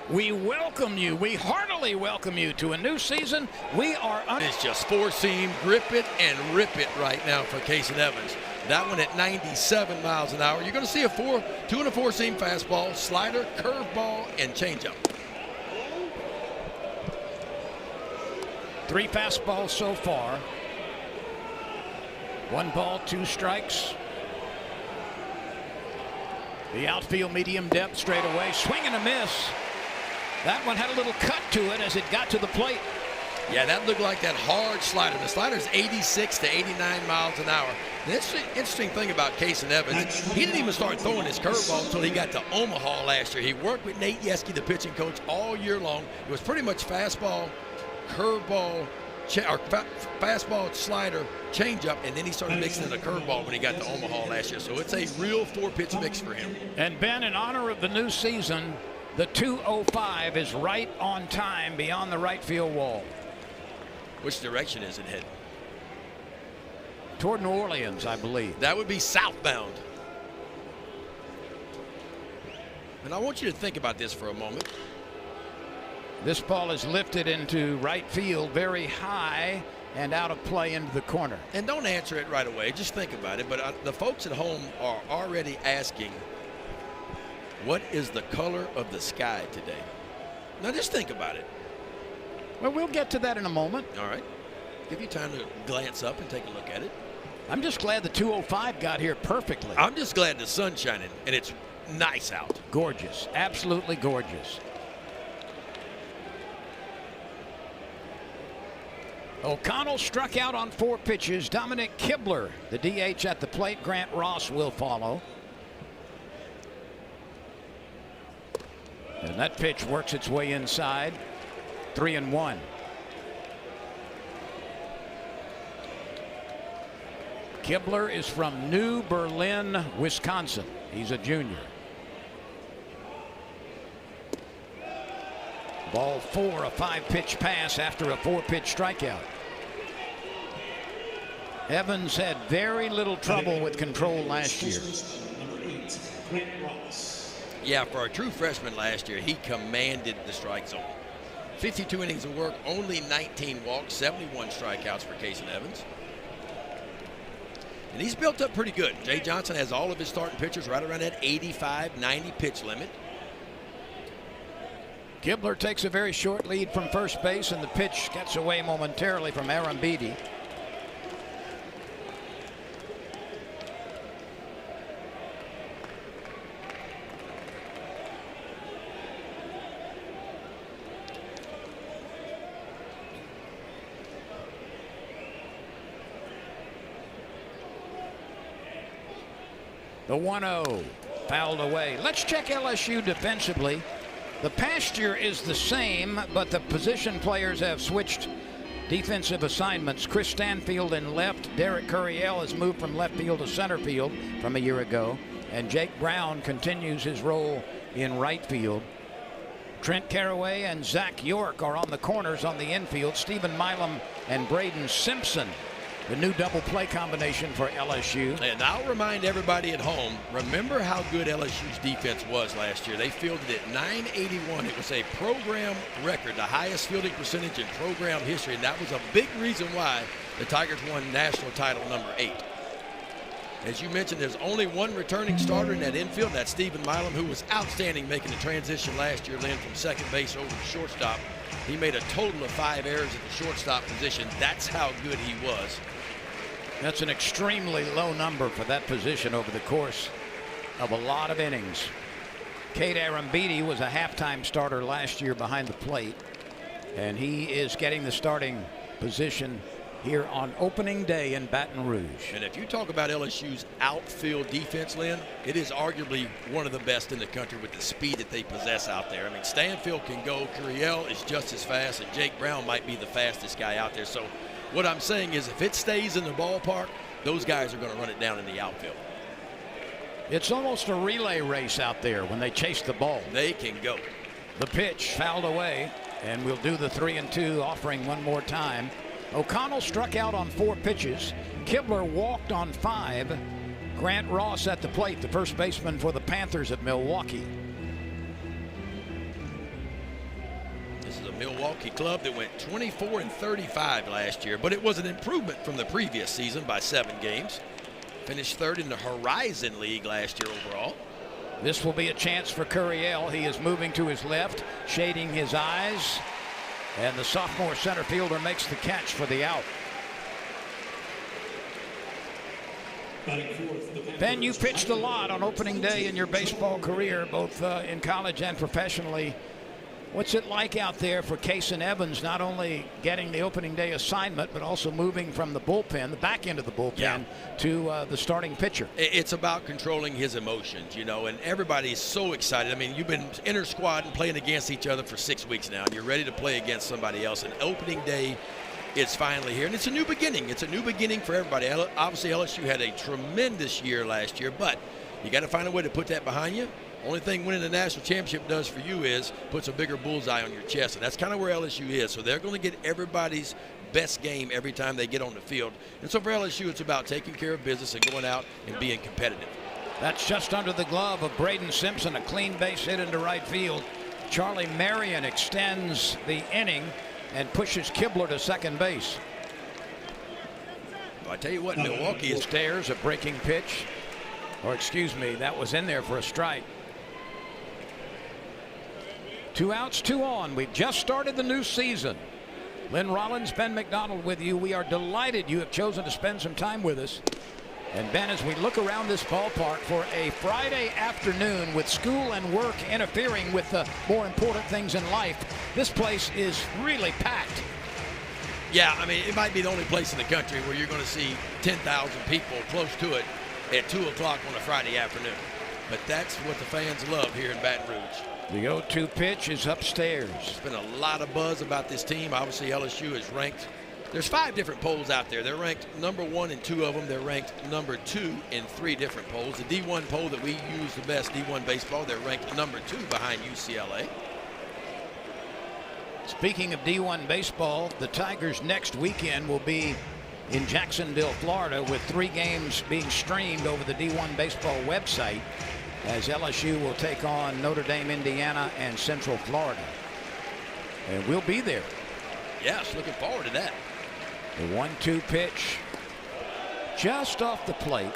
We welcome you. We heartily welcome you to a new season. We are. It's just four-seam, grip it and rip it right now for Casey Evans. That one at 97 miles an hour. You're going to see a 2 and a 4-seam fastball, slider, curveball, and changeup. 3 fastballs so far. 1 ball, 2 strikes. The outfield medium depth straight away. Swing and a miss. That one had a little cut to it as it got to the plate. Yeah, that looked like that hard slider. The slider's 86 to 89 miles an hour. The interesting thing about Casey Evans, he didn't even start throwing his curveball until he got to Omaha last year. He worked with Nate Yeske, the pitching coach, all year long. It was pretty much fastball, curveball, fastball, slider, changeup, and then he started mixing in a curveball when he got to Omaha last year. So it's a real 4-pitch mix for him. And Ben, in honor of the new season, the 205 is right on time beyond the right field wall. Which direction is it heading? Toward New Orleans, I believe. That would be southbound. And I want you to think about this for a moment. This ball is lifted into right field very high and out of play into the corner. And don't answer it right away. Just think about it. But the folks at home are already asking, what is the color of the sky today? Now just think about it. Well, we'll get to that in a moment. All right. Give you time to glance up and take a look at it. I'm just glad the 205 got here perfectly. I'm just glad the sun's shining and it's nice out. Gorgeous. Absolutely gorgeous. O'Connell struck out on 4 pitches. Dominic Kibler, the DH at the plate. Grant Ross will follow. And that pitch works its way inside. 3-1. Kibler is from New Berlin, Wisconsin. He's a junior. Ball 4, a 5-pitch pass after a 4-pitch strikeout. Evans had very little trouble with control last year. Yeah, for a true freshman last year, he commanded the strike zone. 52 innings of work, only 19 walks, 71 strikeouts for Casey Evans. And he's built up pretty good. Jay Johnson has all of his starting pitchers right around that 85, 90 pitch limit. Kibler takes a very short lead from first base, and the pitch gets away momentarily from Aaron Beatty. The 1-0 fouled away. Let's check LSU defensively. The pasture is the same, but the position players have switched defensive assignments. Chris Stanfield in left. Derek Curiel has moved from left field to center field from a year ago. And Jake Brown continues his role in right field. Trent Carraway and Zach York are on the corners on the infield. Stephen Milam and Braden Simpson, the new double play combination for LSU. And I'll remind everybody at home, remember how good LSU's defense was last year. They fielded at 981. It was a program record, the highest fielding percentage in program history, and that was a big reason why the Tigers won national title number 8. As you mentioned, there's only one returning starter in that infield. That's Stephen Milam, who was outstanding making the transition last year, Lynn, from second base over to shortstop. He made a total of 5 errors at the shortstop position. That's how good he was. That's an extremely low number for that position over the course of a lot of innings. Cade Arambidi was a halftime starter last year behind the plate, and he is getting the starting position here on opening day in Baton Rouge. And if you talk about LSU's outfield defense, Lynn, it is arguably one of the best in the country with the speed that they possess out there. I mean, Stanfield can go, Curiel is just as fast, and Jake Brown might be the fastest guy out there. So what I'm saying is if it stays in the ballpark, those guys are going to run it down in the outfield. It's almost a relay race out there when they chase the ball. They can go. The pitch fouled away, and we'll do the 3-2 offering one more time. O'Connell struck out on 4 pitches. Kibler walked on 5. Grant Ross at the plate, the first baseman for the Panthers of Milwaukee. Milwaukee club that went 24-35 last year, but it was an improvement from the previous season by 7 games. Finished 3rd in the Horizon League last year overall. This will be a chance for Curiel. He is moving to his left, shading his eyes, and the sophomore center fielder makes the catch for the out. Ben, you pitched a lot on opening day in your baseball career, both in college and professionally. What's it like out there for Kason Evans, not only getting the opening day assignment, but also moving from the bullpen, the back end of the bullpen, to the starting pitcher? It's about controlling his emotions, you know, and everybody's so excited. I mean, you've been inter-squad and playing against each other for 6 weeks now, and you're ready to play against somebody else. And opening day is finally here, and it's a new beginning. It's a new beginning for everybody. Obviously, LSU had a tremendous year last year, but you got to find a way to put that behind you. Only thing winning the national championship does for you is puts a bigger bullseye on your chest, and that's kind of where LSU is. So they're going to get everybody's best game every time they get on the field. And so for LSU, it's about taking care of business and going out and being competitive. That's just under the glove of Braden Simpson, a clean base hit into right field. Charlie Marion extends the inning and pushes Kibler to second base. Well, I tell you what, Milwaukee is Stairs, a breaking pitch. Or excuse me, that was in there for a strike. 2 outs, 2 on. We've just started the new season. Lynn Rollins, Ben McDonald with you. We are delighted you have chosen to spend some time with us. And Ben, as we look around this ballpark for a Friday afternoon with school and work interfering with the more important things in life, this place is really packed. Yeah, I mean, it might be the only place in the country where you're going to see 10,000 people close to it at 2 o'clock on a Friday afternoon. But that's what the fans love here in Baton Rouge. The 0-2 pitch is upstairs. There's been a lot of buzz about this team. Obviously, LSU is ranked. There's 5 different polls out there. They're ranked number 1 in 2 of them. They're ranked number 2 in 3 different polls. The D1 poll that we use the best, D1 baseball, they're ranked number 2 behind UCLA. Speaking of D1 baseball, the Tigers next weekend will be in Jacksonville, Florida, with 3 games being streamed over the D1 baseball website, as LSU will take on Notre Dame, Indiana, and Central Florida. And we'll be there. Yes, looking forward to that. The 1-2 pitch just off the plate.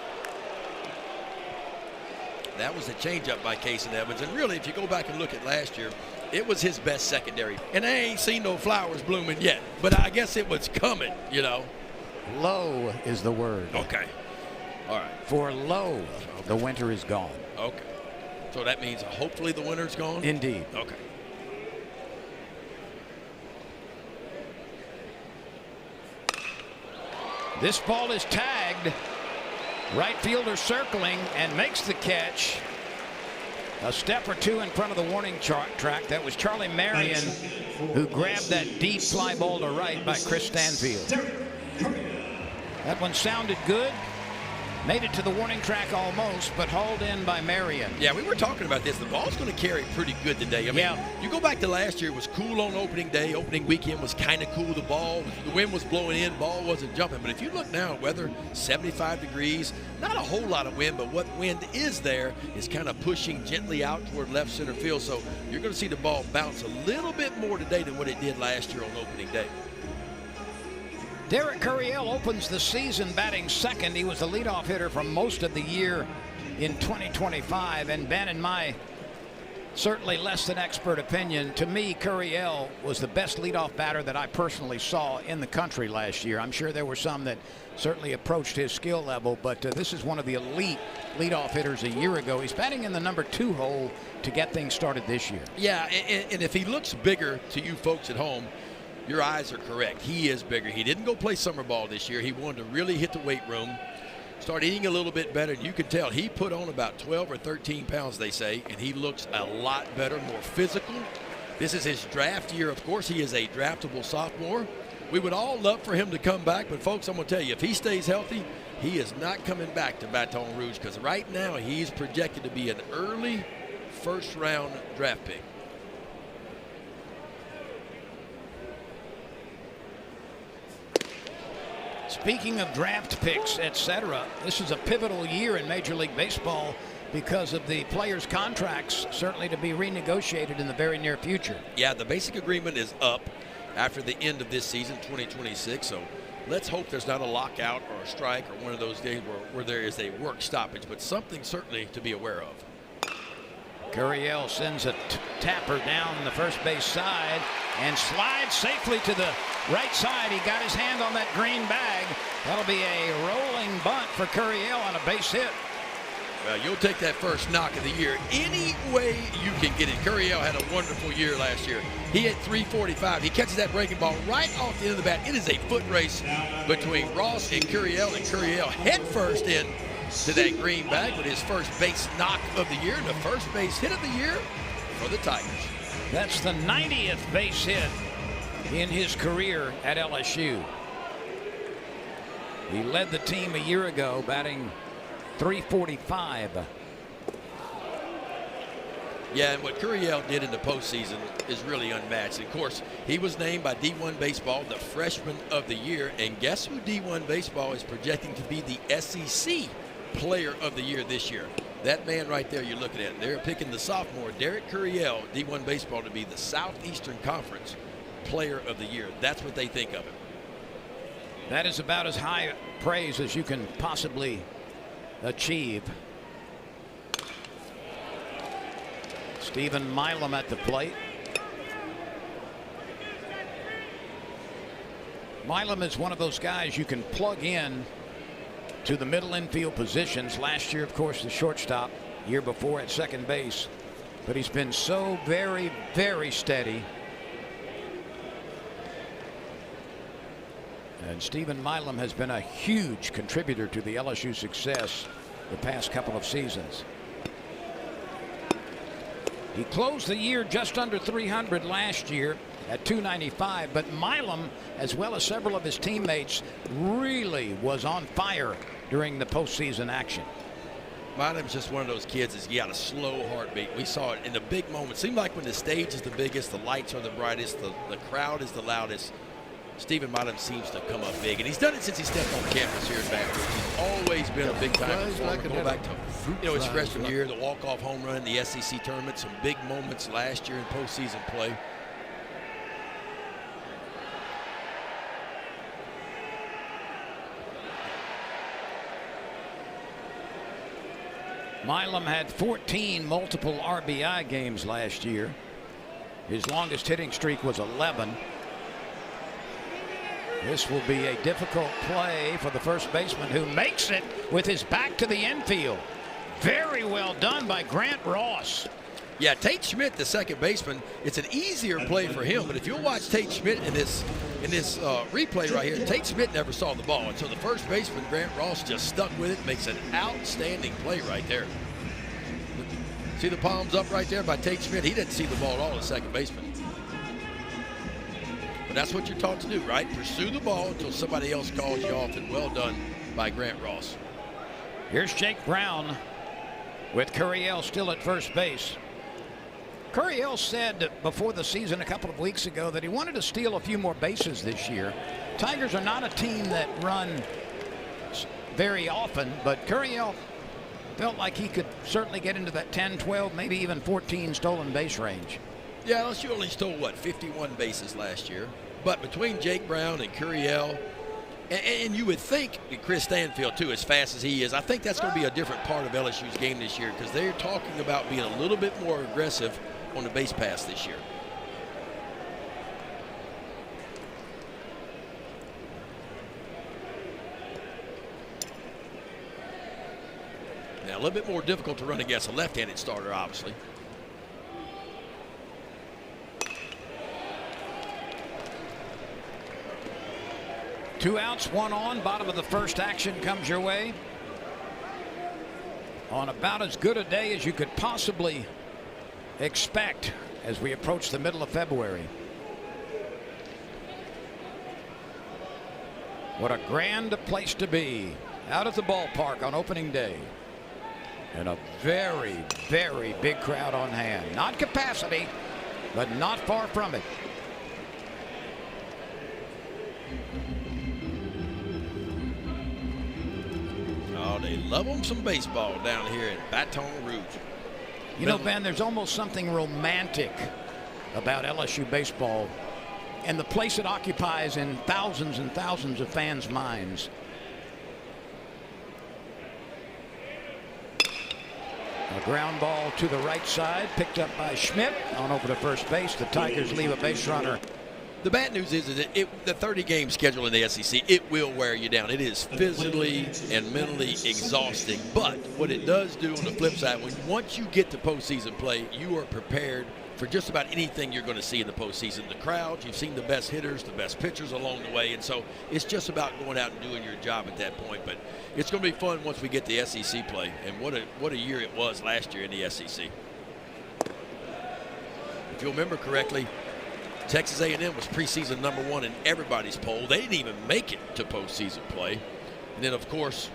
That was a changeup by Kason Evans. And really, if you go back and look at last year, it was his best secondary. And I ain't seen no flowers blooming yet, but I guess it was coming, you know. Low is the word. Okay. All right. For low, the winter is gone. Okay. So that means hopefully the winter's gone? Indeed. Okay. This ball is tagged. Right fielder circling and makes the catch. A step or 2 in front of the warning track. That was Charlie Marion who grabbed that deep fly ball to right by Chris Stanfield. That one sounded good. Made it to the warning track almost, but hauled in by Marion. Yeah, we were talking about this. The ball's going to carry pretty good today. I mean, you go back to last year, it was cool on opening day. Opening weekend was kind of cool. The wind was blowing in, ball wasn't jumping. But if you look now, weather 75 degrees, not a whole lot of wind, but what wind is there is kind of pushing gently out toward left center field. So you're going to see the ball bounce a little bit more today than what it did last year on opening day. Derek Curiel opens the season batting second. He was the leadoff hitter for most of the year in 2025. And Ben, in my certainly less than expert opinion, to me, Curiel was the best leadoff batter that I personally saw in the country last year. I'm sure there were some that certainly approached his skill level, but this is one of the elite leadoff hitters a year ago. He's batting in the number 2 hole to get things started this year. Yeah, and if he looks bigger to you folks at home, your eyes are correct. He is bigger. He didn't go play summer ball this year. He wanted to really hit the weight room, start eating a little bit better. And you can tell he put on about 12 or 13 pounds, they say, and he looks a lot better, more physical. This is his draft year. Of course, he is a draftable sophomore. We would all love for him to come back, but folks, I'm going to tell you, if he stays healthy, he is not coming back to Baton Rouge, because right now he's projected to be an early first-round draft pick. Speaking of draft picks, etc., this is a pivotal year in Major League Baseball because of the players' contracts certainly to be renegotiated in the very near future. Yeah, the basic agreement is up after the end of this season, 2026. So let's hope there's not a lockout or a strike or one of those days where there is a work stoppage, but something certainly to be aware of. Curiel sends a tapper down the first base side and slides safely to the right side. He got his hand on that green bag. That'll be a rolling bunt for Curiel on a base hit. Well, you'll take that first knock of the year any way you can get it. Curiel had a wonderful year last year. He hit .345. He catches that breaking ball right off the end of the bat. It is a foot race between Ross and Curiel head first in to that green bag with his first base knock of the year and the first base hit of the year for the Tigers. That's the 90th base hit in his career at LSU. He led the team a year ago, batting .345. Yeah, and what Curiel did in the postseason is really unmatched. Of course, he was named by D1 Baseball the Freshman of the Year, and guess who D1 Baseball is projecting to be the SEC Player of the Year this year? That man right there you're looking at. They're picking the sophomore, Derek Curiel, D1 Baseball, to be the Southeastern Conference Player of the Year. That's what they think of him. That is about as high praise as you can possibly achieve. Stephen Milam at the plate. Milam is one of those guys you can plug in to the middle infield positions. Last year, of course, the shortstop. Year before at second base. But he's been so very, very steady. And Stephen Milam has been a huge contributor to the LSU success the past couple of seasons. He closed the year just under 300 last year at .295, but Milam, as well as several of his teammates, really was on fire during the postseason action. Milam's just one of those kids that's got a slow heartbeat. We saw it in the big moments. Seemed like when the stage is the biggest, the lights are the brightest, the crowd is the loudest, Stephen Milam seems to come up big, and he's done it since he stepped on campus here in Baton Rouge. He's always been a big-time performer. Go back to his freshman year, the walk-off home run in the SEC tournament, some big moments last year in postseason play. Milam had 14 multiple RBI games last year. His longest hitting streak was 11. This will be a difficult play for the first baseman, who makes it with his back to the infield. Very well done by Grant Ross. Yeah, Tate Schmidt, the second baseman, it's an easier play for him, but if you'll watch Tate Schmidt in this replay right here, Tate Schmidt never saw the ball, and so the first baseman, Grant Ross, just stuck with it, makes an outstanding play right there. See the palms up right there by Tate Schmidt? He didn't see the ball at all, the second baseman. But that's what you're taught to do, right? Pursue the ball until somebody else calls you off, and well done by Grant Ross. Here's Jake Brown with Curiel still at first base. Curiel said before the season a couple of weeks ago that he wanted to steal a few more bases this year. Tigers are not a team that run very often, but Curiel felt like he could certainly get into that 10, 12, maybe even 14 stolen base range. Yeah, LSU only stole, what, 51 bases last year. But between Jake Brown and Curiel, and you would think Chris Stanfield, too, as fast as he is, I think that's going to be a different part of LSU's game this year, because they're talking about being a little bit more aggressive on the base pass this year. Now, a little bit more difficult to run against a left-handed starter, obviously. Two outs, one on. Bottom of the first action comes your way. On about as good a day as you could possibly expect as we approach the middle of February. What a grand place to be out at the ballpark on opening day. And a very, very big crowd on hand. Not capacity, but not far from it. Oh, they love them some baseball down here in Baton Rouge. You know, Ben, there's almost something romantic about LSU baseball and the place it occupies in thousands and thousands of fans' minds. A ground ball to the right side, picked up by Schmidt on over to first base. The Tigers leave a base runner. The bad news is that the 30-game schedule in the SEC, it will wear you down. It is physically and mentally exhausting. But what it does do on the flip side, once you get to postseason play, you are prepared for just about anything you're going to see in the postseason. The crowd, you've seen the best hitters, the best pitchers along the way, and so it's just about going out and doing your job at that point. But it's going to be fun once we get the SEC play, and what a year it was last year in the SEC. If you'll remember correctly, Texas A&M was preseason #1 in everybody's poll. They didn't even make it to postseason play. And then, of course,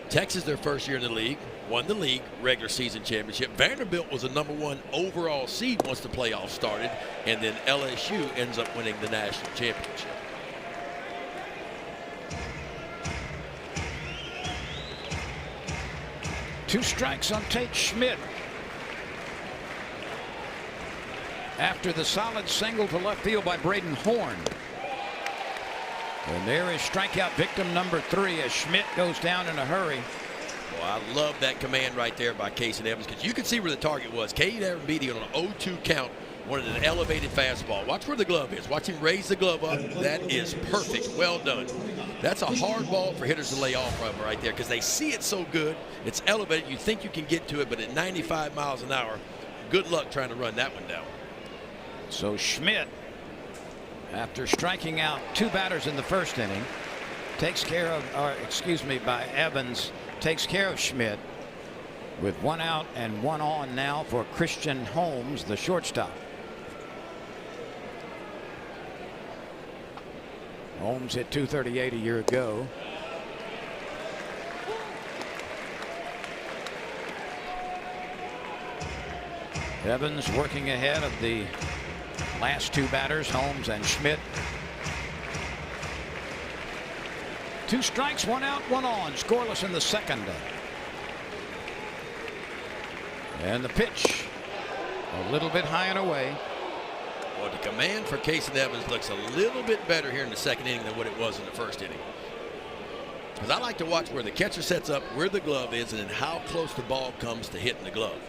Texas, their first year in the league, won the league regular season championship. Vanderbilt was a #1 overall seed once the playoffs started, and then LSU ends up winning the national championship. Two strikes on Tate Schmidt. After the solid single to left field by Braden Horn. And there is strikeout victim number 3 as Schmidt goes down in a hurry. Well, I love that command right there by Casey Evans, because you can see where the target was. Casey Evans beat on an 0-2 count, wanted an elevated fastball. Watch where the glove is. Watch him raise the glove up. That is perfect. Well done. That's a hard ball for hitters to lay off from right there, because they see it so good. It's elevated. You think you can get to it, but at 95 miles an hour, good luck trying to run that one down. So Schmidt, after striking out 2 batters in the first inning, takes care of, by Evans, takes care of Schmidt with 1 out and 1 on now for Christian Holmes, the shortstop. Holmes hit .238 a year ago. Evans working ahead of the last 2 batters, Holmes and Schmidt. 2 strikes, 1 out, 1 on, scoreless in the second. And the pitch a little bit high and away. Well, the command for Casey Evans looks a little bit better here in the second inning than what it was in the first inning. Because I like to watch where the catcher sets up, where the glove is, and then how close the ball comes to hitting the glove.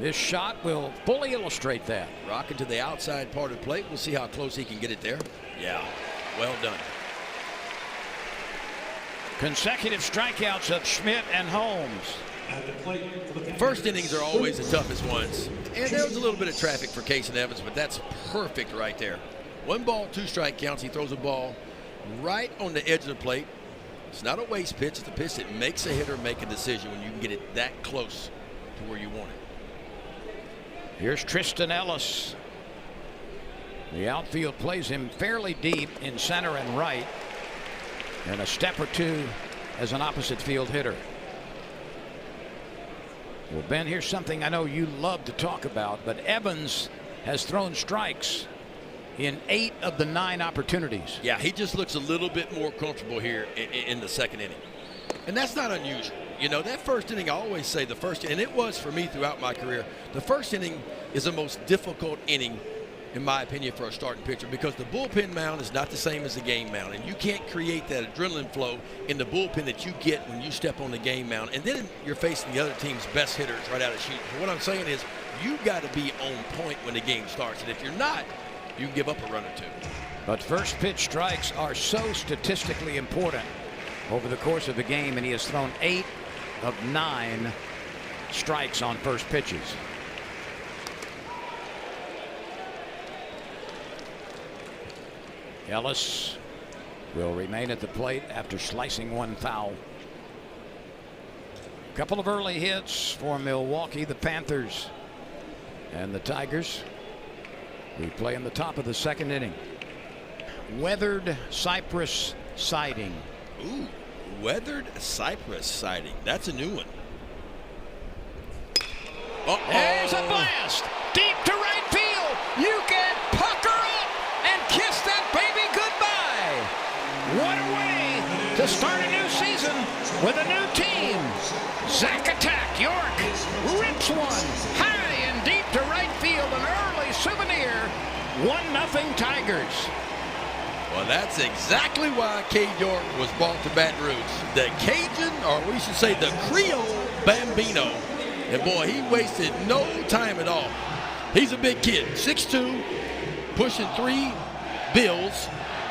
This shot will fully illustrate that. Rocking to the outside part of the plate. We'll see how close he can get it there. Yeah, well done. Consecutive strikeouts of Schmidt and Holmes. First innings are always the toughest ones. And there was a little bit of traffic for Casey Evans, but that's perfect right there. 1 ball, 2 strike counts. He throws a ball right on the edge of the plate. It's not a waste pitch. It's a pitch that makes a hitter make a decision when you can get it that close to where you want it. Here's Tristan Ellis. The outfield plays him fairly deep in center and right, and a step or 2 as an opposite field hitter. Well, Ben, here's something I know you love to talk about, but Evans has thrown strikes in 8 of the 9 opportunities. Yeah, he just looks a little bit more comfortable here in the second inning. And that's not unusual. You know, that first inning, I always say the first, and it was for me throughout my career, the first inning is the most difficult inning, in my opinion, for a starting pitcher, because the bullpen mound is not the same as the game mound, and you can't create that adrenaline flow in the bullpen that you get when you step on the game mound, and then you're facing the other team's best hitters right out of the chute. What I'm saying is, you got to be on point when the game starts, and if you're not, you can give up a run or 2. But first pitch strikes are so statistically important over the course of the game, and he has thrown 8 of 9 strikes on first pitches. Ellis will remain at the plate after slicing 1 foul. A couple of early hits for Milwaukee. The Panthers and the Tigers. We play in the top of the second inning. Weathered cypress siding. Ooh, weathered cypress siding. That's a new one. There's a blast deep to right field. You can pucker up and kiss that baby goodbye. What a way to start with a new team. Zach attack. York rips one high and deep to right field. An early souvenir. 1-0 Tigers. Well, that's exactly why Cade York was brought to Baton Rouge. The Cajun, or we should say the Creole Bambino. And boy, he wasted no time at all. He's a big kid, 6'2", pushing 3 bills.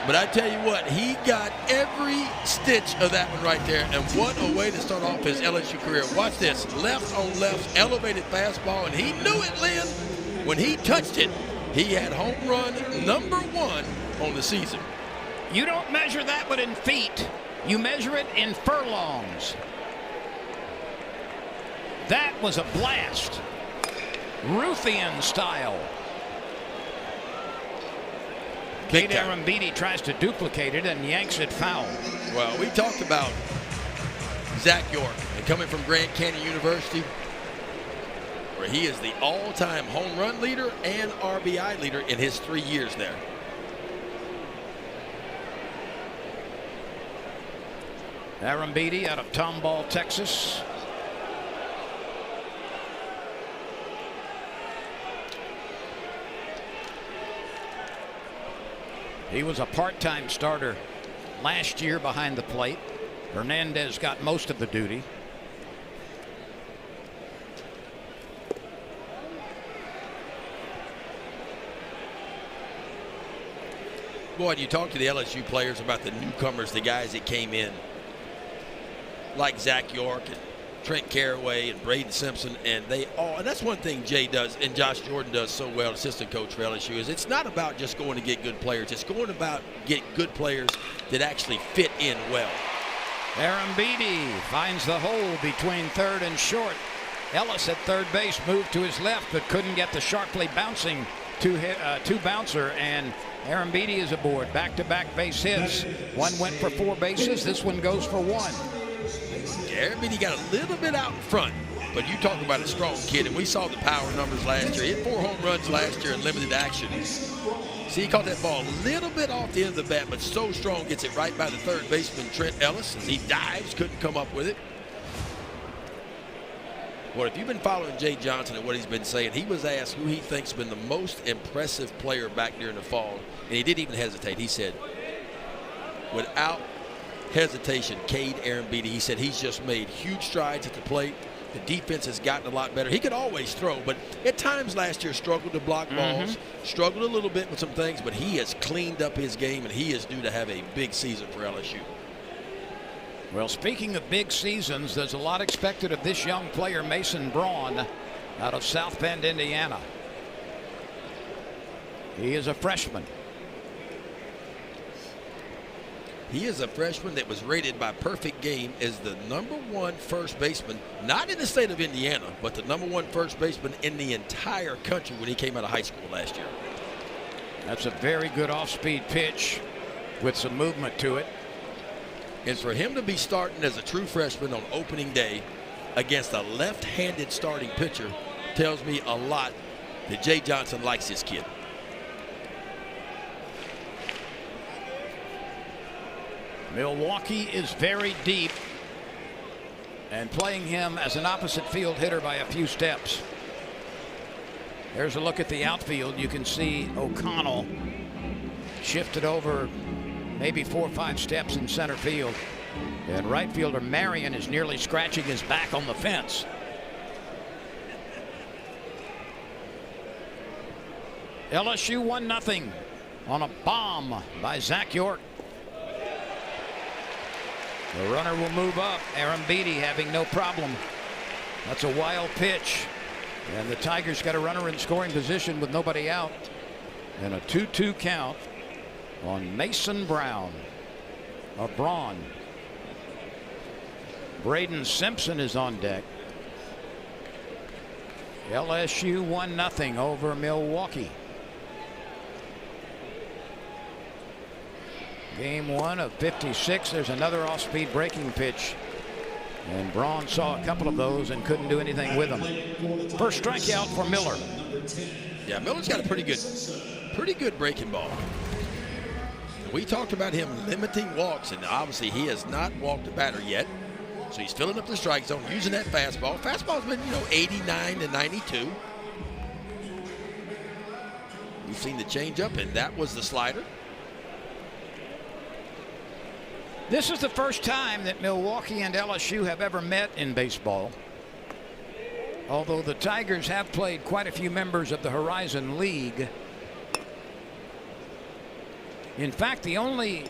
But I tell you what, he got every stitch of that one right there. And what a way to start off his LSU career. Watch this, left on left, elevated fastball. And he knew it, Lynn. When he touched it, he had home run #1 on the season. You don't measure that one in feet. You measure it in furlongs. That was a blast. Ruthian style. Cade Arambidi tries to duplicate it and yanks it foul. Well, we talked about Zach York and coming from Grand Canyon University, where he is the all-time home run leader and RBI leader in his 3 years there. Arambidi out of Tomball, Texas. He was a part-time starter last year behind the plate. Hernandez got most of the duty. Boy, you talk to the LSU players about the newcomers, the guys that came in, like Zach York and Trent Caraway and Braden Simpson, and that's one thing Jay does and Josh Jordan does so well, assistant coach for LSU, is it's not about just going to get good players. It's going about get good players that actually fit in well. Arambidi finds the hole between third and short. Ellis at third base moved to his left but couldn't get the sharply bouncing two bouncer, and Arambidi is aboard. Back-to-back base hits. One went for 4 bases. This one goes for 1. Arambidi got a little bit out in front, but you talk about a strong kid, and we saw the power numbers last year. He hit 4 home runs last year in limited action. See, he caught that ball a little bit off the end of the bat, but so strong, gets it right by the third baseman, Trent Ellis, as he dives, couldn't come up with it. Well, if you've been following Jay Johnson and what he's been saying, he was asked who he thinks has been the most impressive player back during the fall, and he didn't even hesitate. He said, without hesitation, Cade Arambidi. He said he's just made huge strides at the plate. The defense has gotten a lot better. He could always throw, but at times last year struggled to block balls, struggled a little bit with some things, but he has cleaned up his game, and he is due to have a big season for LSU. Well, speaking of big seasons, there's a lot expected of this young player, Mason Braun, out of South Bend, Indiana. He is a freshman. He is a freshman that was rated by Perfect Game as the #1 first baseman, not in the state of Indiana, but the #1 first baseman in the entire country when he came out of high school last year. That's a very good off-speed pitch with some movement to it. And for him to be starting as a true freshman on opening day against a left-handed starting pitcher tells me a lot that Jay Johnson likes this kid. Milwaukee is very deep and playing him as an opposite field hitter by a few steps. There's a look at the outfield. You can see O'Connell shifted over maybe 4 or 5 steps in center field. And right fielder Marion is nearly scratching his back on the fence. LSU 1-0 on a bomb by Zach York. The runner will move up. Arambidi having no problem. That's a wild pitch. And the Tigers got a runner in scoring position with nobody out. And a 2-2 count on Mason Braun. Braden Simpson is on deck. LSU 1-0 over Milwaukee. Game 1 of 56. There's another off-speed breaking pitch. And Braun saw a couple of those and couldn't do anything with them. First strikeout for Miller. Yeah, Miller's got a pretty good breaking ball. We talked about him limiting walks, and obviously he has not walked a batter yet. So he's filling up the strike zone, using that fastball. Fastball's been, 89 to 92. We've seen the changeup, and that was the slider. This is the first time that Milwaukee and LSU have ever met in baseball. Although the Tigers have played quite a few members of the Horizon League. In fact, the only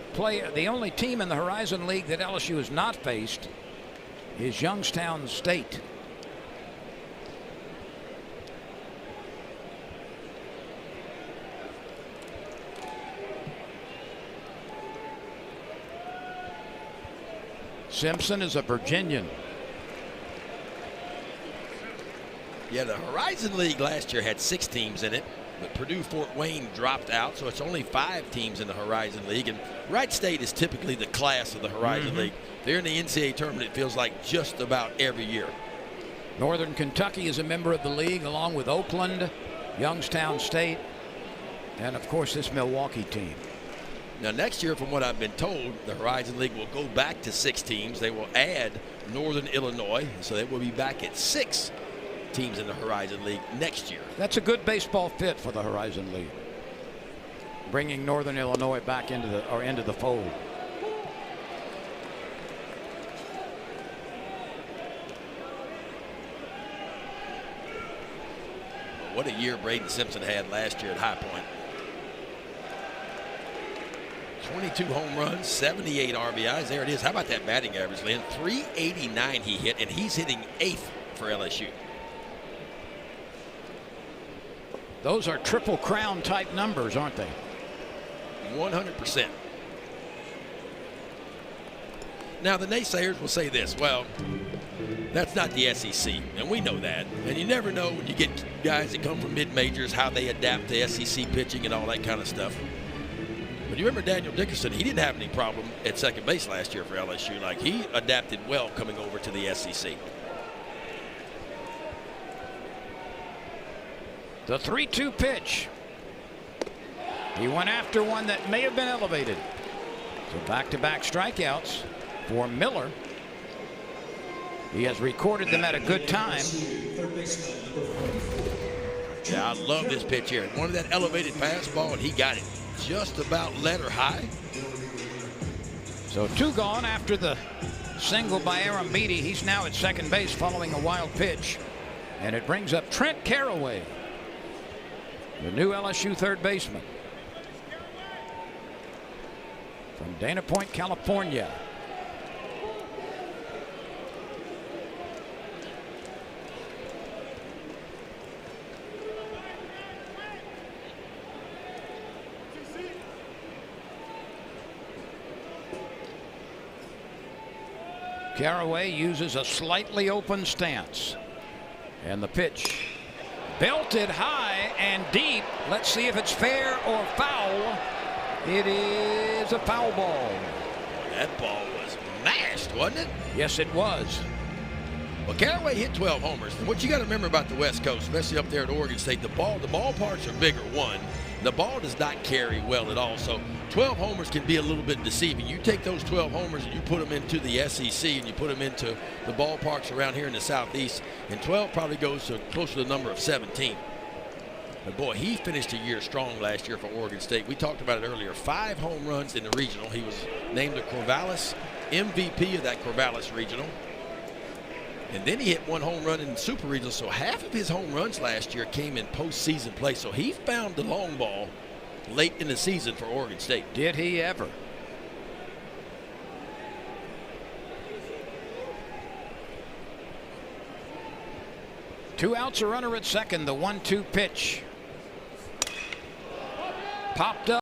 team in the Horizon League that LSU has not faced is Youngstown State. Simpson is a Virginian. Yeah, the Horizon League last year had 6 teams in it, but Purdue-Fort Wayne dropped out, so it's only 5 teams in the Horizon League. And Wright State is typically the class of the Horizon League. They're in the NCAA tournament, it feels like, just about every year. Northern Kentucky is a member of the league, along with Oakland, Youngstown State, and of course this Milwaukee team. Now next year, from what I've been told, the Horizon League will go back to 6 teams. They will add Northern Illinois, so they will be back at 6 teams in the Horizon League next year. That's a good baseball fit for the Horizon League, bringing Northern Illinois back into the fold. What a year Braden Simpson had last year at High Point. 22 home runs, 78 RBIs. There it is. How about that batting average, Lynn? 389 he hit, and he's hitting 8th for LSU. Those are Triple Crown type numbers, aren't they? 100%. Now, the naysayers will say this, well, that's not the SEC, and we know that. And you never know when you get guys that come from mid-majors how they adapt to SEC pitching and all that kind of stuff. But you remember Daniel Dickerson, he didn't have any problem at second base last year for LSU. Like, he adapted well coming over to the SEC. The 3-2 pitch. He went after one that may have been elevated. So back-to-back strikeouts for Miller. He has recorded them at a good time. Yeah, I love this pitch here. Wanted that elevated fastball, and he got it just about letter high. So 2 gone after the single by Aaron Beatty. He's now at second base following a wild pitch. And it brings up Trent Caraway, the new LSU third baseman from Dana Point, California. Caraway uses a slightly open stance. And the pitch belted high and deep. Let's see if it's fair or foul. It is a foul ball. That ball was mashed, wasn't it? Yes, it was. Well, Caraway hit 12 homers. And what you got to remember about the West Coast, especially up there at Oregon State, the ballparks are bigger, one. The ball does not carry well at all. So 12 homers can be a little bit deceiving. You take those 12 homers and you put them into the SEC and you put them into the ballparks around here in the Southeast, and 12 probably goes to close to the number of 17. But boy, he finished a year strong last year for Oregon State. We talked about it earlier. 5 home runs in the regional. He was named the Corvallis MVP of that Corvallis regional. And then he hit 1 home run in the Super Regional. So half of his home runs last year came in postseason play. So he found the long ball late in the season for Oregon State. Did he ever? Two outs, a runner at second. The 1-2 pitch. Popped up.